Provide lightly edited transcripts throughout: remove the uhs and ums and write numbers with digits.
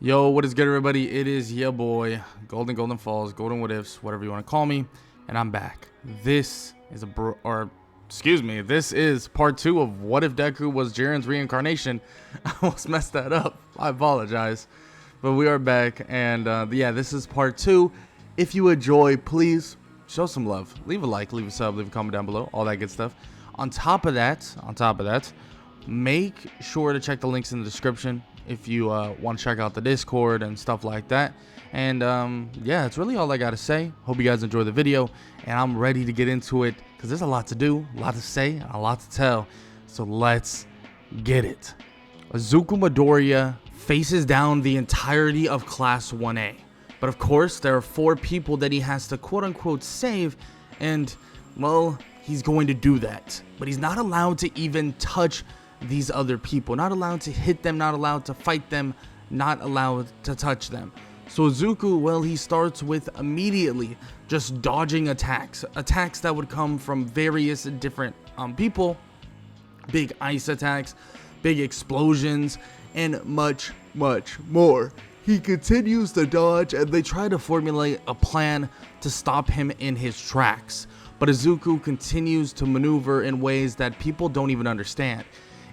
Yo, what is good, everybody? It is your boy, Golden Falls, Golden What Ifs, whatever you want to call me, and I'm back. This is this is part 2 of What If Deku Was Jiren's Reincarnation. I almost messed that up. I apologize. But we are back, and yeah, this is part 2. If you enjoy, please show some love. Leave a like, leave a sub, leave a comment down below, all that good stuff. On top of that, make sure to check the links in the description if you want to check out the Discord and stuff like that. And yeah, that's really all I gotta say. Hope you guys enjoy the video, and I'm ready to get into it because there's a lot to do, a lot to say, and a lot to tell. So let's get it. Izuku Midoriya faces down the entirety of Class 1A, but of course there are 4 people that he has to quote-unquote save, and well, he's going to do that, but he's not allowed to even touch these other people, not allowed to hit them, not allowed to fight them, not allowed to touch them. So Izuku, well, he starts with immediately just dodging attacks that would come from various different people, big ice attacks, big explosions, and much more. He continues to dodge, and they try to formulate a plan to stop him in his tracks, but Izuku continues to maneuver in ways that people don't even understand.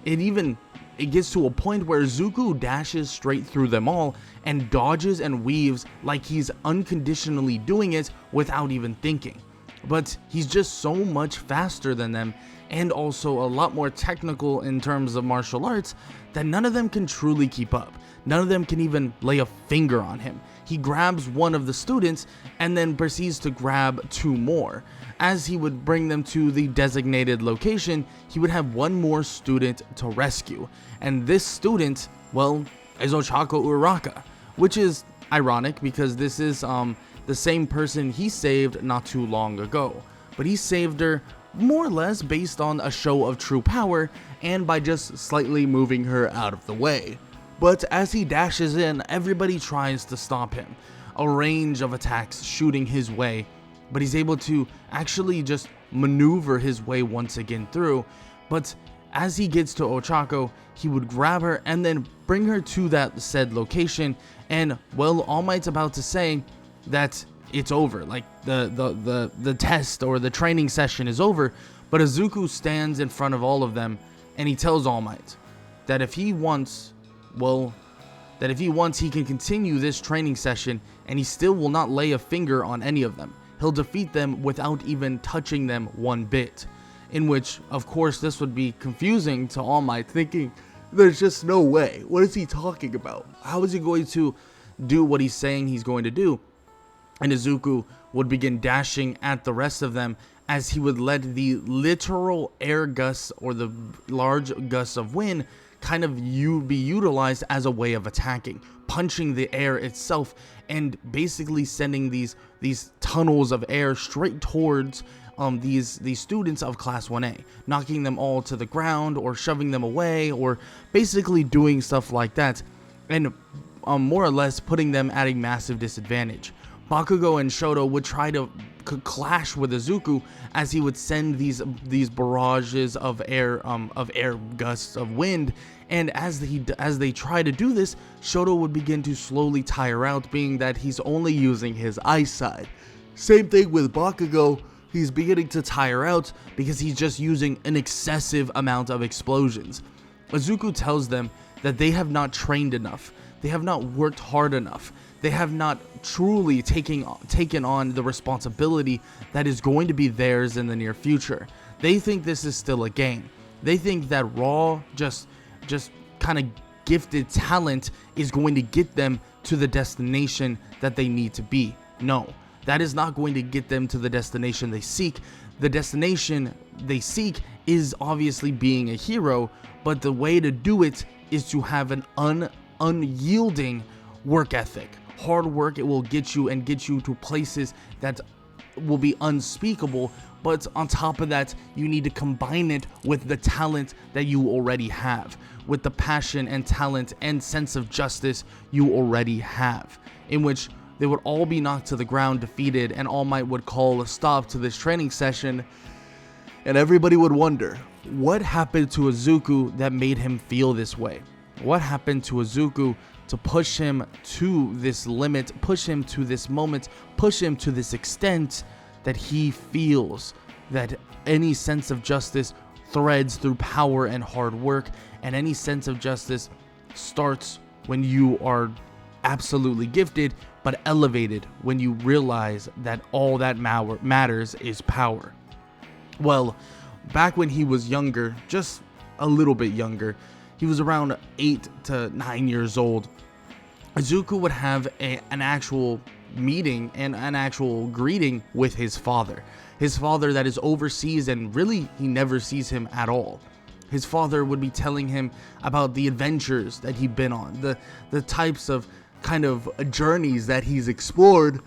It gets to a point where Izuku dashes straight through them all and dodges and weaves like he's unconditionally doing it without even thinking. But he's just so much faster than them, and also a lot more technical in terms of martial arts, that none of them can truly keep up. None of them can even lay a finger on him. He grabs one of the students and then proceeds to grab 2 more. As he would bring them to the designated location, he would have 1 more student to rescue. And this student, well, is Ochako Uraraka, which is ironic because this is the same person he saved not too long ago. But he saved her more or less based on a show of true power and by just slightly moving her out of the way. But as he dashes in, everybody tries to stop him. A range of attacks shooting his way, but he's able to actually just maneuver his way once again through. But as he gets to Ochako, he would grab her and then bring her to that said location, and well, All Might's about to say that it's over, like the test or the training session is over, but Izuku stands in front of all of them and he tells All Might that if he wants, he can continue this training session and he still will not lay a finger on any of them. He'll defeat them without even touching them one bit. In which, of course, this would be confusing to All Might, thinking, there's just no way. What is he talking about? How is he going to do what he's saying he's going to do? And Izuku would begin dashing at the rest of them as he would let the literal air gusts or the large gusts of wind kind of be utilized as a way of attacking, punching the air itself and basically sending these tunnels of air straight towards these students of Class 1A, knocking them all to the ground or shoving them away or basically doing stuff like that, and more or less putting them at a massive disadvantage. Bakugo and Shoto would try to clash with Izuku as he would send these barrages of air gusts of wind, and as they try to do this, Shoto would begin to slowly tire out, being that he's only using his ice side. Same thing with Bakugo. He's beginning to tire out because he's just using an excessive amount of explosions. Izuku tells them that they have not trained enough. They have not worked hard enough. They have not truly taken on the responsibility that is going to be theirs in the near future. They think this is still a game. They think that raw, just kind of gifted talent is going to get them to the destination that they need to be. No, that is not going to get them to the destination they seek. The destination they seek is obviously being a hero, but the way to do it is to have an unyielding work ethic. Hard work, it will get you to places that will be unspeakable, but on top of that, you need to combine it with the talent that you already have, with the passion and talent and sense of justice you already have, in which they would all be knocked to the ground, defeated, and All Might would call a stop to this training session, and everybody would wonder, what happened to Izuku that made him feel this way? What happened to Izuku to push him to this limit, push him to this moment, push him to this extent that he feels that any sense of justice threads through power and hard work, and any sense of justice starts when you are absolutely gifted, but elevated when you realize that all that matters is power. Well, back when he was younger, just a little bit younger, he was around 8 to 9 years old, Izuku would have an actual meeting and an actual greeting with his father. His father that is overseas, and really he never sees him at all. His father would be telling him about the adventures that he'd been on, the types of kind of journeys that he's explored,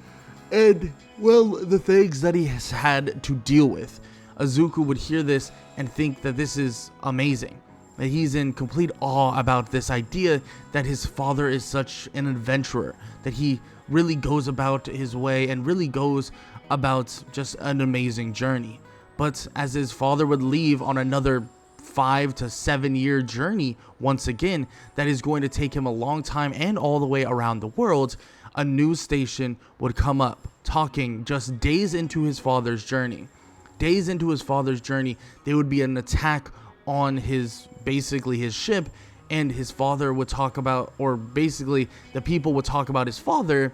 and, well, the things that he has had to deal with. Izuku would hear this and think that this is amazing, that he's in complete awe about this idea that his father is such an adventurer, that he really goes about his way and really goes about just an amazing journey. But as his father would leave on another 5 to 7 year journey once again, that is going to take him a long time and all the way around the world, a news station would come up talking just days into his father's journey. Days into his father's journey, there would be an attack on his ship, and his father would talk about, or basically the people would talk about his father,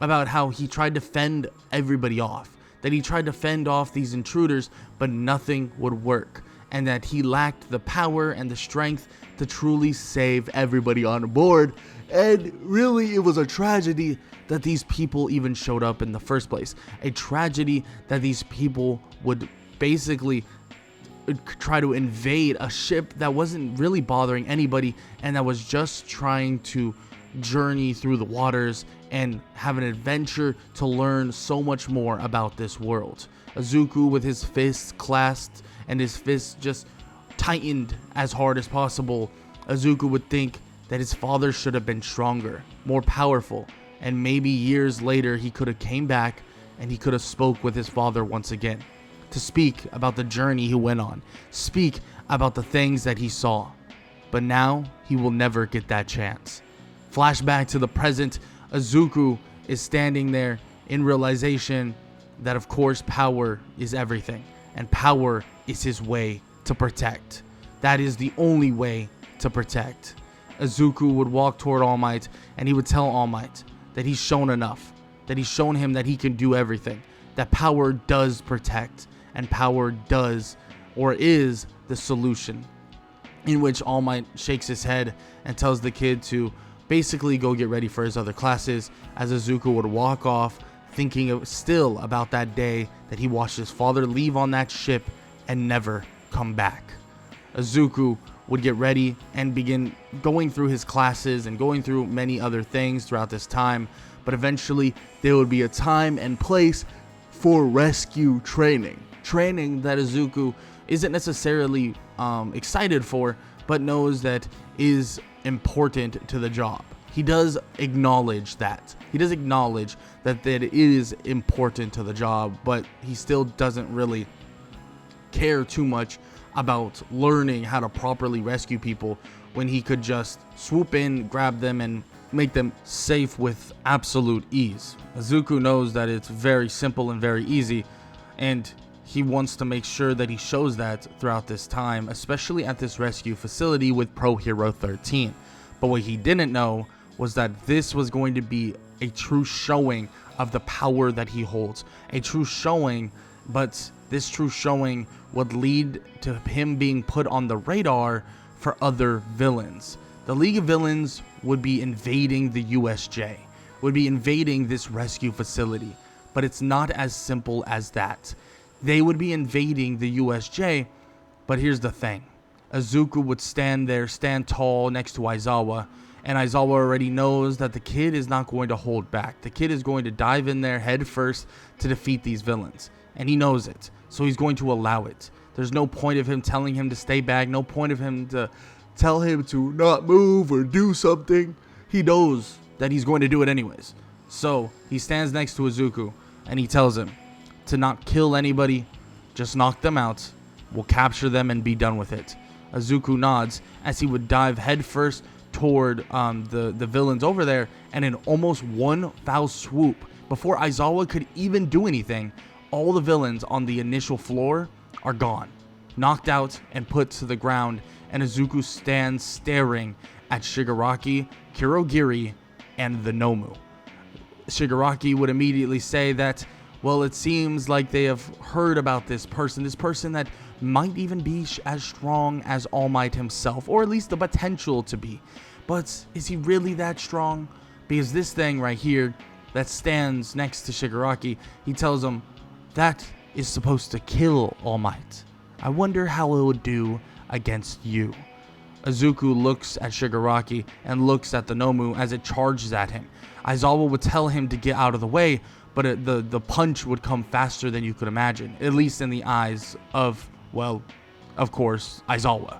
about how he tried to fend everybody off, that he tried to fend off these intruders, but nothing would work, and that he lacked the power and the strength to truly save everybody on board. And really, it was a tragedy that these people even showed up in the first place. A tragedy that these people would basically try to invade a ship that wasn't really bothering anybody, and that was just trying to journey through the waters and have an adventure to learn so much more about this world. Izuku, with his fists clasped and his fists just tightened as hard as possible, Izuku would think that his father should have been stronger, more powerful, and maybe years later he could have came back and he could have spoke with his father once again, to speak about the journey he went on, speak about the things that he saw. But now he will never get that chance. Flashback to the present, Izuku is standing there in realization that, of course, power is everything, and power is his way to protect. That is the only way to protect. Izuku would walk toward All Might, and he would tell All Might that he's shown enough, that he's shown him that he can do everything, that power does protect, and power does, or is, the solution. In which All Might shakes his head and tells the kid to basically go get ready for his other classes, as Izuku would walk off, thinking still about that day that he watched his father leave on that ship and never come back. Izuku would get ready and begin going through his classes and going through many other things throughout this time, but eventually there would be a time and place for rescue training. Training that Izuku isn't necessarily excited for, but knows that is important to the job. He does acknowledge that. He does acknowledge that it is important to the job, but he still doesn't really care too much about learning how to properly rescue people when he could just swoop in, grab them, and make them safe with absolute ease. Izuku knows that it's very simple and very easy, and he wants to make sure that he shows that throughout this time, especially at this rescue facility with Pro Hero 13. But what he didn't know was that this was going to be a true showing of the power that he holds. A true showing, but this true showing would lead to him being put on the radar for other villains. The League of Villains would be invading the USJ, would be invading this rescue facility. But it's not as simple as that. They would be invading the USJ, but here's the thing. Izuku would stand tall next to Aizawa, and Aizawa already knows that the kid is not going to hold back. The kid is going to dive in there head first to defeat these villains, and he knows it, so he's going to allow it. There's no point of him telling him to stay back, no point of him to tell him to not move or do something. He knows that he's going to do it anyways. So he stands next to Izuku, and he tells him to not kill anybody, just knock them out. We'll capture them and be done with it. Izuku nods as he would dive headfirst toward the villains over there, and in almost one foul swoop, before Aizawa could even do anything, all the villains on the initial floor are gone, knocked out and put to the ground, and Izuku stands staring at Shigaraki, Kurogiri, and the Nomu. Shigaraki would immediately say that, well, it seems like they have heard about this person that might even be as strong as All Might himself, or at least the potential to be. But is he really that strong? Because this thing right here that stands next to Shigaraki, he tells him, that is supposed to kill All Might. I wonder how it would do against you. Izuku looks at Shigaraki and looks at the Nomu as it charges at him. Aizawa would tell him to get out of the way, but the punch would come faster than you could imagine, at least in the eyes of, well, of course, Aizawa.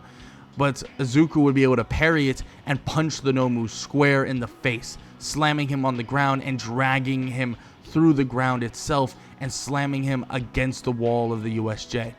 But Izuku would be able to parry it and punch the Nomu square in the face, slamming him on the ground and dragging him through the ground itself and slamming him against the wall of the USJ.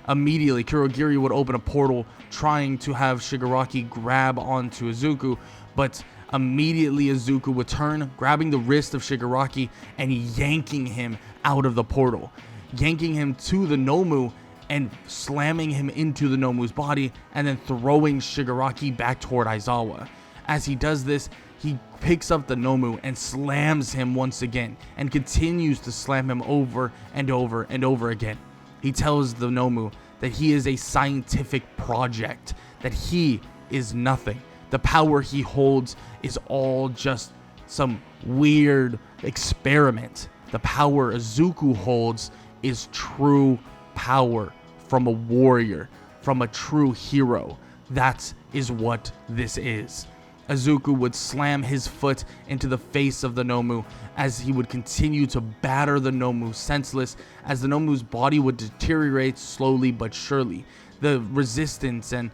Immediately, Kurogiri would open a portal trying to have Shigaraki grab onto Izuku, but immediately Izuku would turn, grabbing the wrist of Shigaraki and yanking him out of the portal, yanking him to the Nomu and slamming him into the Nomu's body, and then throwing Shigaraki back toward Aizawa. As he does this, he picks up the Nomu and slams him once again, and continues to slam him over and over and over again. He tells the Nomu that he is a scientific project, that he is nothing. The power he holds is all just some weird experiment. The power Izuku holds is true power from a warrior, from a true hero. That is what this is. Izuku would slam his foot into the face of the Nomu as he would continue to batter the Nomu senseless, as the Nomu's body would deteriorate slowly but surely. The resistance and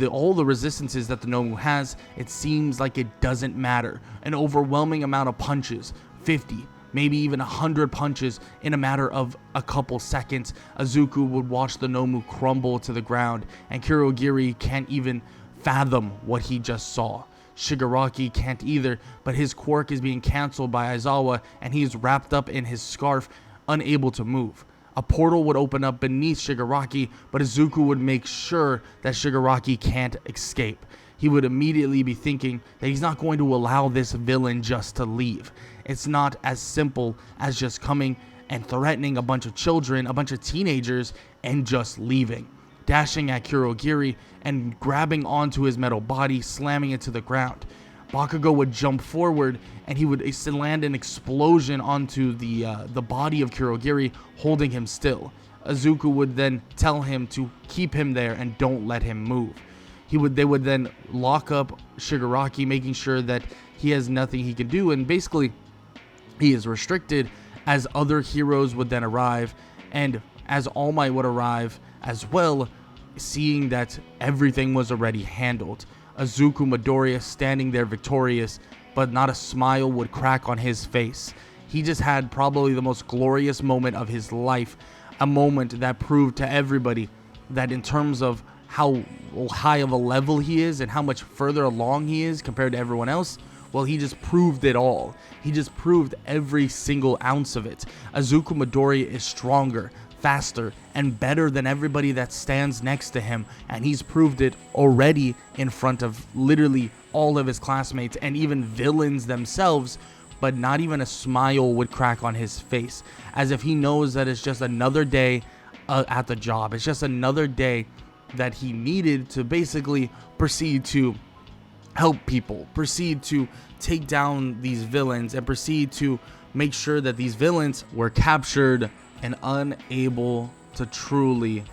all the resistances that the Nomu has, it seems like it doesn't matter. An overwhelming amount of punches, 50, maybe even 100 punches in a matter of a couple seconds. Izuku would watch the Nomu crumble to the ground, and Kurogiri can't even fathom what he just saw. Shigaraki can't either, but his quirk is being cancelled by Aizawa, and he is wrapped up in his scarf, unable to move. A portal would open up beneath Shigaraki, but Izuku would make sure that Shigaraki can't escape. He would immediately be thinking that he's not going to allow this villain just to leave. It's not as simple as just coming and threatening a bunch of children, a bunch of teenagers, and just leaving. Dashing at Kurogiri and grabbing onto his metal body, slamming it to the ground. Bakugo would jump forward and he would land an explosion onto the body of Kurogiri, holding him still. Izuku would then tell him to keep him there and don't let him move. They would then lock up Shigaraki, making sure that he has nothing he can do, and basically he is restricted, as other heroes would then arrive, and as All Might would arrive as well, seeing that everything was already handled. Izuku Midoriya standing there victorious, but not a smile would crack on his face. He just had probably the most glorious moment of his life, a moment that proved to everybody that in terms of how high of a level he is and how much further along he is compared to everyone else, well, he just proved it all. He just proved every single ounce of it. Izuku Midoriya is stronger, faster, and better than everybody that stands next to him, and he's proved it already in front of literally all of his classmates and even villains themselves, but not even a smile would crack on his face, as if he knows that it's just another day at the job. It's just another day that he needed to basically proceed to help people, proceed to take down these villains, and proceed to make sure that these villains were captured and unable to truly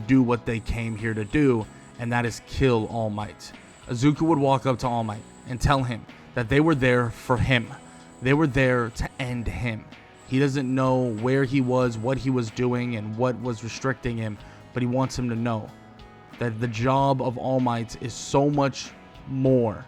do what they came here to do, and that is kill All Might. Izuku would walk up to All Might and tell him that they were there for him. They were there to end him. He doesn't know where he was, what he was doing, and what was restricting him, but he wants him to know that the job of All Might is so much more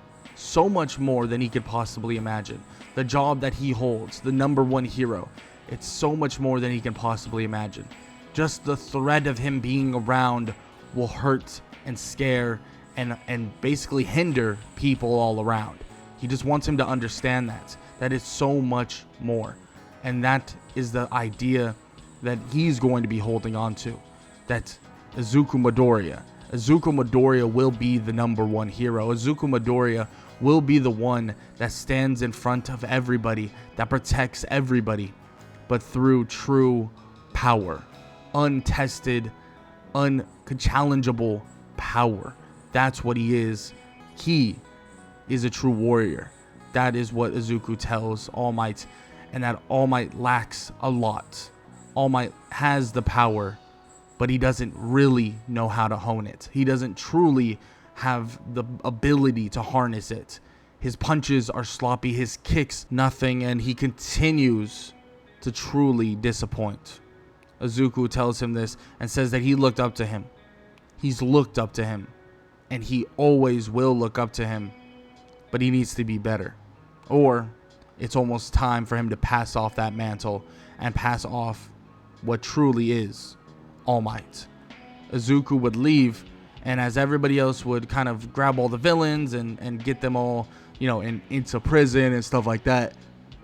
than he could possibly imagine. The job that he holds, the #1 hero, it's so much more than he can possibly imagine. Just the threat of him being around will hurt and scare and basically hinder people all around. He just wants him to understand that it's so much more. And that is the idea that he's going to be holding on to. That Izuku Midoriya will be the number one hero. Izuku Midoriya will be the one that stands in front of everybody, that protects everybody, but through true power, untested, unchallengeable power. That's what he is. He is a true warrior. That is what Izuku tells All Might, and that All Might lacks a lot. All Might has the power, but he doesn't really know how to hone it. He doesn't truly have the ability to harness it. His punches are sloppy, his kicks nothing, and he continues to truly disappoint. Izuku tells him this and says that he looked up to him. He's looked up to him, and he always will look up to him, but he needs to be better. Or it's almost time for him to pass off that mantle and pass off what truly is All Might. Izuku would leave, and as everybody else would kind of grab all the villains and get them all, into prison and stuff like that,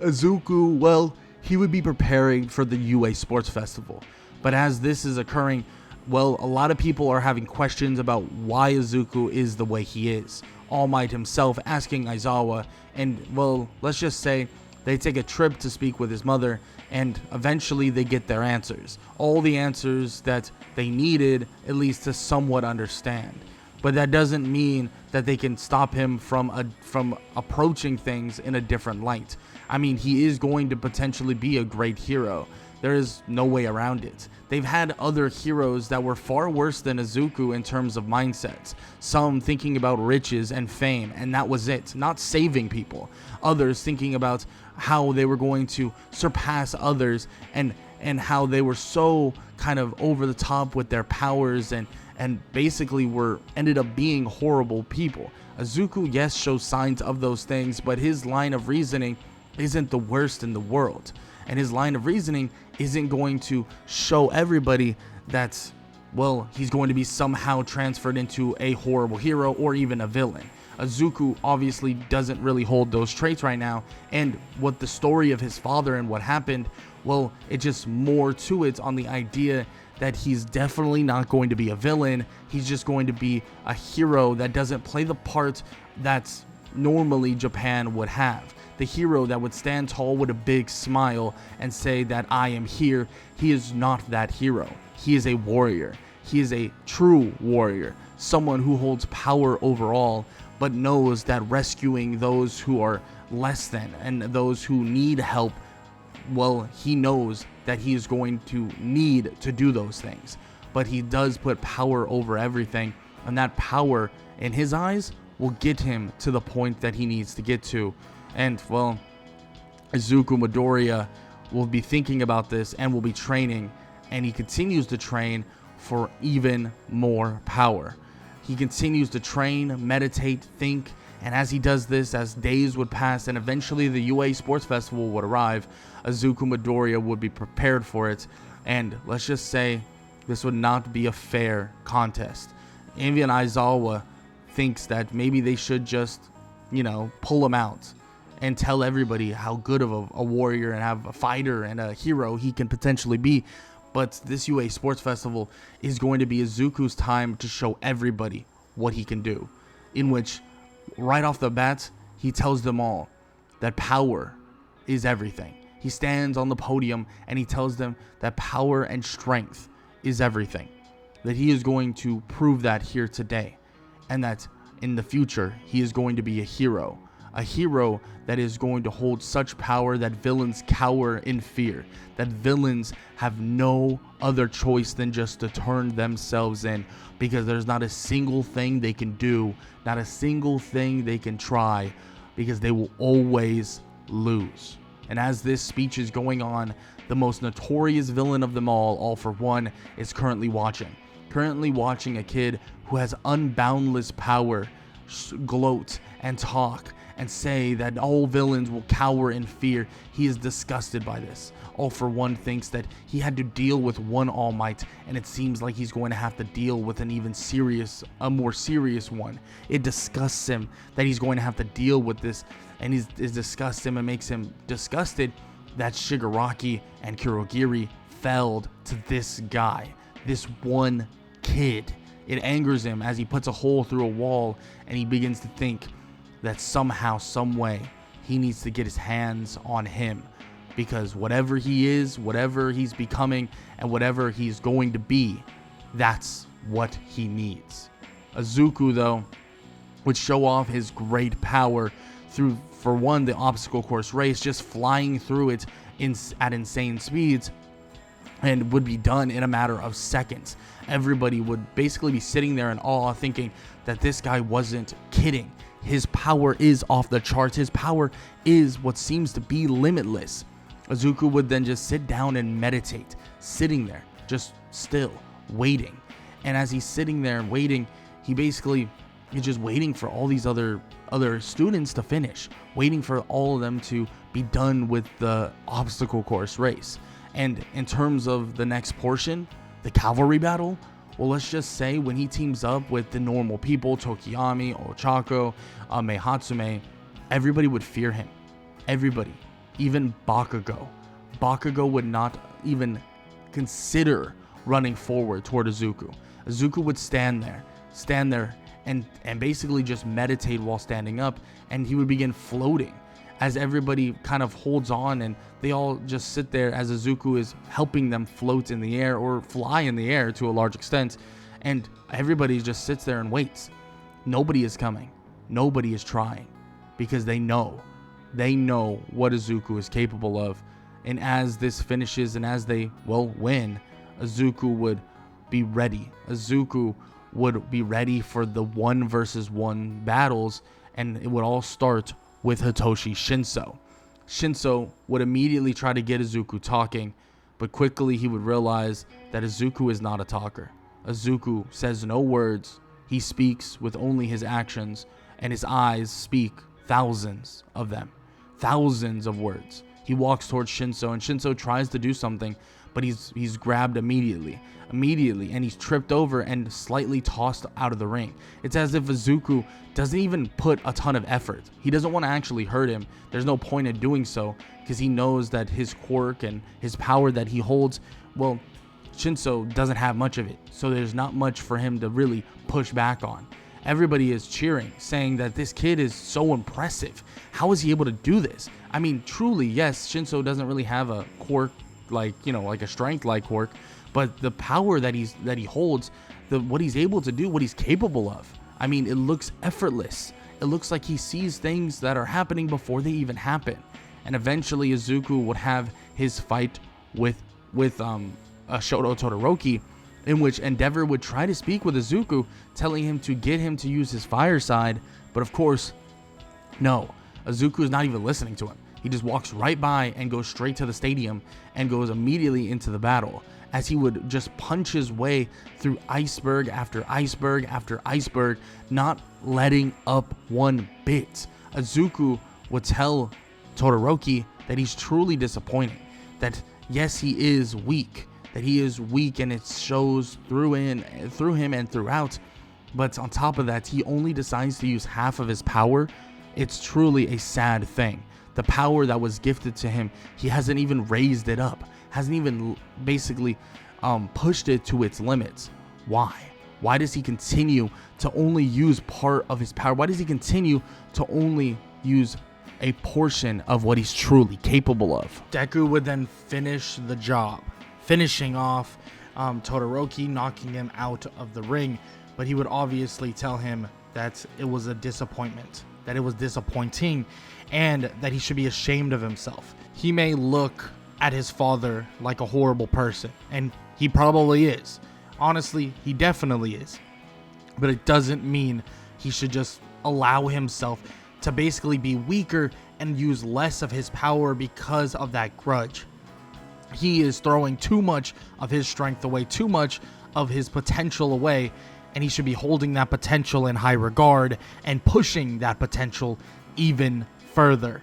Izuku, well, he would be preparing for the UA Sports Festival. But as this is occurring, well, a lot of people are having questions about why Izuku is the way he is. All Might himself asking Aizawa, and, well, let's just say they take a trip to speak with his mother, and eventually they get their answers. All the answers that they needed, at least to somewhat understand. But that doesn't mean that they can stop him from approaching things in a different light. I mean, he is going to potentially be a great hero. There is no way around it. They've had other heroes that were far worse than Izuku in terms of mindsets. Some thinking about riches and fame, and that was it, not saving people. Others thinking about how they were going to surpass others, and how they were so kind of over the top with their powers, and basically ended up being horrible people. Izuku, yes, shows signs of those things, but his line of reasoning isn't the worst in the world. And his line of reasoning isn't going to show everybody that, well, he's going to be somehow transferred into a horrible hero or even a villain. Izuku obviously doesn't really hold those traits right now, and what the story of his father and what happened, well, it's just more to it on the idea that he's definitely not going to be a villain. He's just going to be a hero that doesn't play the part that's normally Japan would have. The hero that would stand tall with a big smile and say that I am here. He is not that hero. He is a warrior. He is a true warrior. Someone who holds power overall, but knows that rescuing those who are less than and those who need help, well, he knows that he is going to need to do those things. But he does put power over everything, and that power, in his eyes, will get him to the point that he needs to get to. And, well, Izuku Midoriya will be thinking about this and will be training, and he continues to train for even more power. He continues to train, meditate, think, and as he does this, as days would pass and eventually the UA Sports Festival would arrive, Izuku Midoriya would be prepared for it, and let's just say this would not be a fair contest. Even Aizawa thinks that maybe they should just, pull him out and tell everybody how good of a warrior and have a fighter and a hero he can potentially be. But this UA Sports Festival is going to be Izuku's time to show everybody what he can do, in which right off the bat, he tells them all that power is everything. He stands on the podium and he tells them that power and strength is everything, that he is going to prove that here today, and that in the future he is going to be a hero that is going to hold such power that villains cower in fear, that villains have no other choice than just to turn themselves in, because there's not a single thing they can do, not a single thing they can try, because they will always lose. And as this speech is going on, the most notorious villain of them all for one, is currently watching a kid who has unboundless power gloat and talk and say that all villains will cower in fear. He is disgusted by this. All For One thinks that he had to deal with one All Might, and it seems like he's going to have to deal with a more serious one. It disgusts him that he's going to have to deal with this, and it disgusts him and makes him disgusted that Shigaraki and Kurogiri failed to this guy, this one kid. It angers him as he puts a hole through a wall, and he begins to think that somehow, some way, he needs to get his hands on him, because whatever he is, whatever he's becoming, and whatever he's going to be, that's what he needs. Izuku, though, would show off his great power through, for one, the obstacle course race, just flying through it at insane speeds, and would be done in a matter of seconds. Everybody would basically be sitting there in awe, thinking that this guy wasn't kidding. His power is off the charts. His power is what seems to be limitless. Izuku would then just sit down and meditate, sitting there, just still, waiting. And as he's sitting there waiting, he's just waiting for all these other students to finish, waiting for all of them to be done with the obstacle course race. And in terms of the next portion, the cavalry battle, well, let's just say when he teams up with the normal people, Tokiyami, Ochako, Meihatsume, everybody would fear him. Everybody. Even Bakugo. Bakugo would not even consider running forward toward Izuku. Izuku would stand there and basically just meditate while standing up, and he would begin floating as everybody kind of holds on, and they all just sit there as Izuku is helping them float in the air or fly in the air to a large extent, and everybody just sits there and waits. Nobody is coming. Nobody is trying, because they know what Izuku is capable of. And as this finishes and as they win, Izuku would be ready. Izuku would be ready for the 1-versus-1 battles, and it would all start with Hitoshi Shinso. Shinso would immediately try to get Izuku talking, but quickly he would realize that Izuku is not a talker. Izuku says no words. He speaks with only his actions, and his eyes speak thousands of them. Thousands of words. He walks towards Shinso, and Shinso tries to do something, but he's grabbed immediately, and he's tripped over and slightly tossed out of the ring. It's as if Izuku doesn't even put a ton of effort. He doesn't want to actually hurt him. There's no point in doing so, because he knows that his quirk and his power that he holds, well, Shinso doesn't have much of it, so there's not much for him to really push back on. Everybody is cheering, saying that this kid is so impressive. How is he able to do this? I mean, truly, yes, Shinso doesn't really have a quirk like a strength like quirk, but the power that he holds, what he's able to do, what he's capable of, I mean, it looks effortless. It looks like he sees things that are happening before they even happen. And eventually Izuku would have his fight with Shoto Todoroki, in which Endeavor would try to speak with Izuku, telling him to get him to use his fire side, but of course, no. Izuku is not even listening to him. He just walks right by and goes straight to the stadium and goes immediately into the battle, as he would just punch his way through iceberg after iceberg after iceberg, not letting up one bit. Izuku would tell Todoroki that he's truly disappointing, that yes, he is weak, and it shows through him and throughout, but on top of that, he only decides to use half of his power. It's truly a sad thing. The power that was gifted to him, he hasn't even raised it up, hasn't even basically pushed it to its limits. Why? Why does he continue to only use part of his power? Why does he continue to only use a portion of what he's truly capable of? Deku would then finish the job, finishing off Todoroki, knocking him out of the ring, but he would obviously tell him that it was a disappointment, that it was disappointing, and that he should be ashamed of himself. He may look at his father like a horrible person, and he probably is. Honestly, he definitely is. But it doesn't mean he should just allow himself to basically be weaker and use less of his power because of that grudge. He is throwing too much of his strength away, too much of his potential away, and he should be holding that potential in high regard and pushing that potential even further,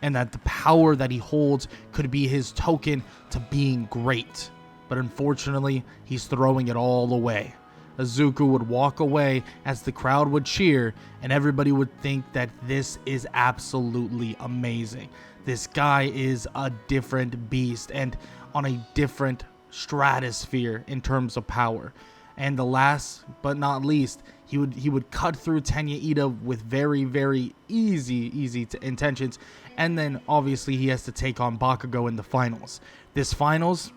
and that the power that he holds could be his token to being great. But unfortunately, he's throwing it all away. Izuku would walk away as the crowd would cheer, and everybody would think that this is absolutely amazing. This guy is a different beast and on a different stratosphere in terms of power. And the last but not least, he would cut through Tenya Ida with very, very easy intentions. And then obviously he has to take on Bakugo in the finals. This finals,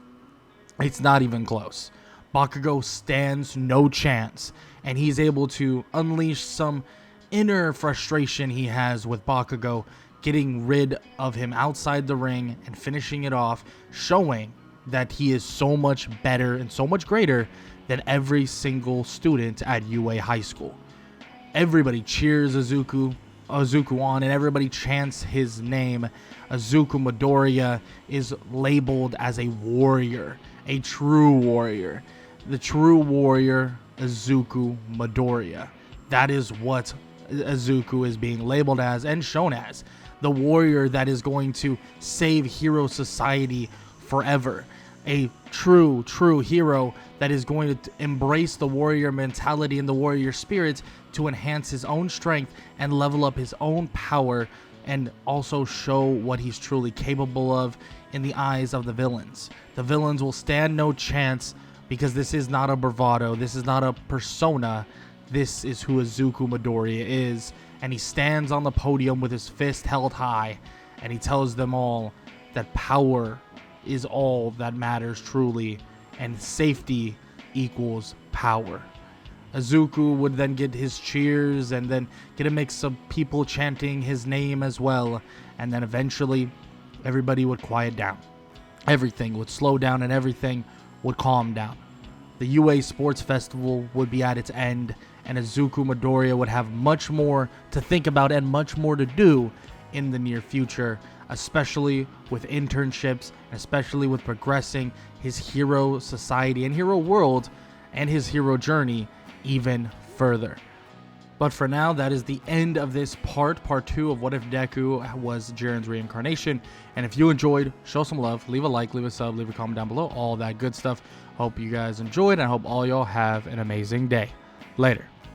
it's not even close. Bakugo stands no chance, and he's able to unleash some inner frustration he has with Bakugo, getting rid of him outside the ring and finishing it off, showing that he is so much better and so much greater than every single student at UA High School. Everybody cheers Izuku on, and everybody chants his name. Izuku Midoriya is labeled as a warrior, a true warrior. The true warrior, Izuku Midoriya. That is what Izuku is being labeled as and shown as. The warrior that is going to save Hero Society forever. A true hero that is going to embrace the warrior mentality and the warrior spirit to enhance his own strength and level up his own power, and also show what he's truly capable of in the eyes of the villains. The villains will stand no chance, because this is not a bravado, this is not a persona, this is who Izuku Midoriya is, and he stands on the podium with his fist held high, and he tells them all that power is all that matters truly, and safety equals power. Izuku would then get his cheers, and then get a mix of people chanting his name as well, and then eventually everybody would quiet down. Everything would slow down and everything would calm down. The UA Sports Festival would be at its end, and Izuku Midoriya would have much more to think about and much more to do in the near future, especially with internships, especially with progressing his hero society and hero world and his hero journey even further. But for now, that is the end of this part 2 of What If Deku was Jiren's reincarnation. And if you enjoyed, show some love, leave a like, leave a sub, leave a comment down below, all that good stuff. Hope you guys enjoyed, and I hope all y'all have an amazing day. Later.